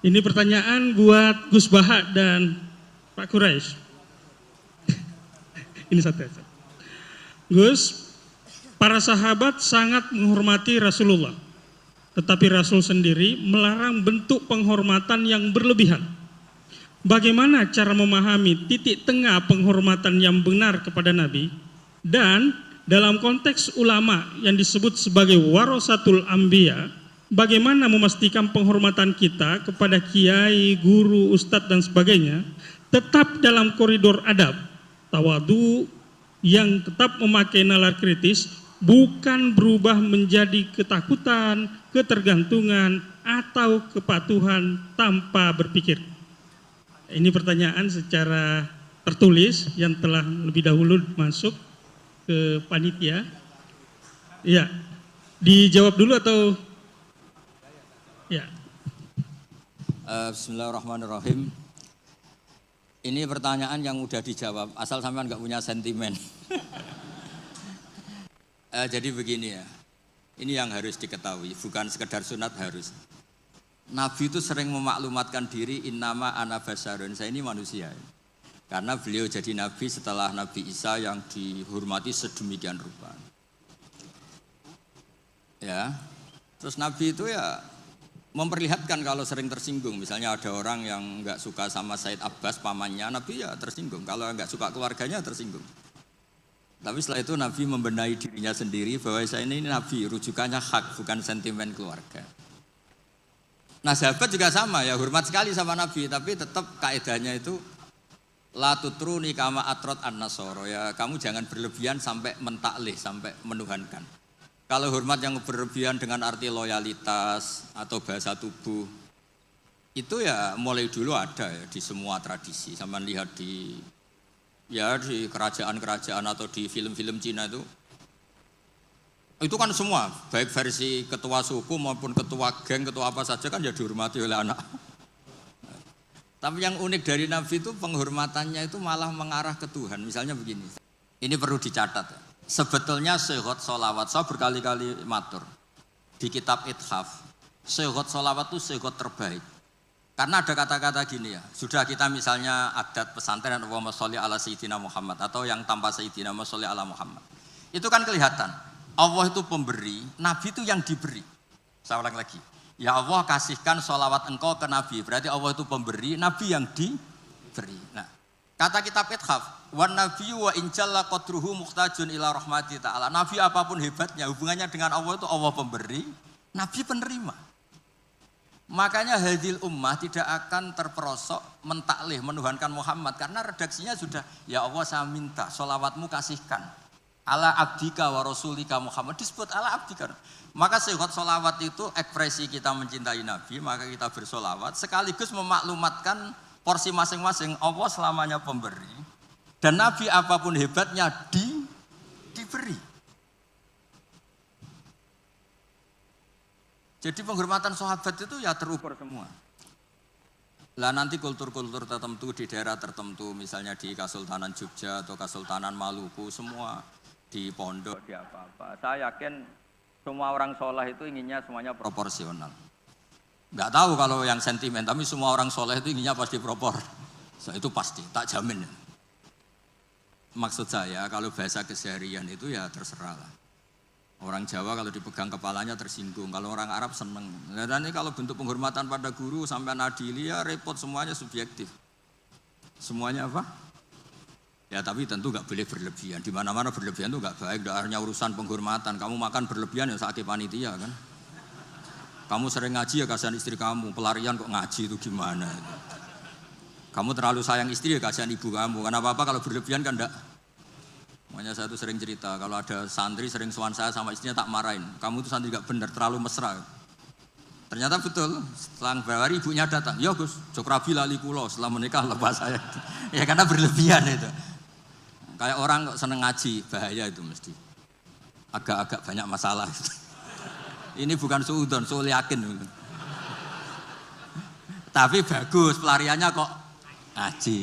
Ini pertanyaan buat Gus Baha dan Pak Quraisy. Ini satu. Gus, para sahabat sangat menghormati Rasulullah, tetapi Rasul sendiri melarang bentuk penghormatan yang berlebihan. Bagaimana cara memahami titik tengah penghormatan yang benar kepada Nabi? Dan dalam konteks ulama yang disebut sebagai warasatul anbiya, bagaimana memastikan penghormatan kita kepada kiai, guru, ustadz dan sebagainya tetap dalam koridor adab, tawadu, yang tetap memakai nalar kritis, bukan berubah menjadi ketakutan, ketergantungan, atau kepatuhan tanpa berpikir. Ini pertanyaan secara tertulis yang telah lebih dahulu masuk ke panitia. Ya, dijawab dulu atau? Ya. Bismillahirrahmanirrahim. Ini pertanyaan yang mudah dijawab, asal sampean nggak punya sentimen. Jadi begini ya, ini yang harus diketahui, bukan sekedar sunat harus. Nabi itu sering memaklumatkan diri, innama ana basarun, saya ini manusia. Karena beliau jadi Nabi setelah Nabi Isa yang dihormati sedemikian rupa. Ya, terus Nabi itu ya memperlihatkan kalau sering tersinggung. Misalnya ada orang yang nggak suka sama Said Abbas pamannya, Nabi ya tersinggung. Kalau nggak suka keluarganya tersinggung. Tapi setelah itu Nabi membenahi dirinya sendiri bahwa saya ini Nabi, rujukannya hak, bukan sentimen keluarga. Nah sahabat juga sama ya, hormat sekali sama Nabi, tapi tetap kaedahnya itu la tutruni kama atrot an-nasoro, ya kamu jangan berlebihan sampai mentaklih, sampai menuhankan. Kalau hormat yang berlebihan dengan arti loyalitas atau bahasa tubuh, itu ya mulai dulu ada ya di semua tradisi. Sama lihat di kerajaan-kerajaan atau di film-film Cina itu kan semua, baik versi ketua suku maupun ketua geng, ketua apa saja kan ya dihormati oleh anak. Tapi yang unik dari Nabi itu penghormatannya itu malah mengarah ke Tuhan. Misalnya begini, ini perlu dicatat. Sebetulnya sehot sholawat, saya berkali-kali matur di kitab Ithaf, sehot sholawat itu sehot terbaik. Karena ada kata-kata gini ya, sudah kita misalnya adat pesantren Allahumma sholli ala Sayyidina Muhammad atau yang tanpa Sayyidina Allahumma sholli ala Muhammad. Itu kan kelihatan. Allah itu pemberi, Nabi itu yang diberi. Saya ulang lagi. Ya Allah kasihkan sholawat engkau ke Nabi. Berarti Allah itu pemberi, Nabi yang diberi. Nah, kata kitab Ithaf, wan nabiyyu wa injalla qadruhu muhtajun ila rahmati ta'ala. Nabi apapun hebatnya, hubungannya dengan Allah itu Allah pemberi, Nabi penerima. Makanya hadil ummah tidak akan terperosok mentaklih, menuhankan Muhammad. Karena redaksinya sudah, ya Allah saya minta sholawatmu kasihkan ala abdika wa rasulika Muhammad, disebut ala abdika. Maka sehot sholawat itu ekspresi kita mencintai Nabi, maka kita bersolawat sekaligus memaklumatkan porsi masing-masing. Allah selamanya pemberi dan Nabi apapun hebatnya diberi. Jadi penghormatan sahabat itu ya terukur semua. Lah nanti kultur-kultur tertentu di daerah tertentu, misalnya di Kesultanan Jogja atau Kesultanan Maluku, semua di pondok, di apa-apa. Saya yakin semua orang soleh itu inginnya semuanya proporsional. Nggak tahu kalau yang sentimen, tapi semua orang soleh itu inginnya pasti propor. Itu pasti, tak jamin. Maksud saya kalau bahasa keseharian itu ya terserah lah. Orang Jawa kalau dipegang kepalanya tersinggung, kalau orang Arab seneng. Dan ini kalau bentuk penghormatan pada guru sampai adili ya repot, semuanya subjektif. Semuanya apa? Ya tapi tentu nggak boleh berlebihan. Di mana-mana berlebihan itu nggak baik. Hanya urusan penghormatan. Kamu makan berlebihan ya sakit panitia kan. Kamu sering ngaji ya kasihan istri kamu. Pelarian kok ngaji itu gimana? Kamu terlalu sayang istri ya kasihan ibu kamu. Karena apa-apa kalau berlebihan kan enggak. Makanya saya tuh sering cerita. Kalau ada santri sering sowan saya sama istrinya tak marahin. Kamu tuh santri nggak benar, terlalu mesra. Ternyata betul. Setelah beberapa hari ibunya datang. Ya Gus, Jokrabi lali kulo setelah menikah lepas saya. Ya karena berlebihan itu. Kayak orang kok seneng ngaji, bahaya itu mesti. Agak-agak banyak masalah. Ini bukan suudon, suul yakin. Tapi bagus, pelariannya kok ngaji.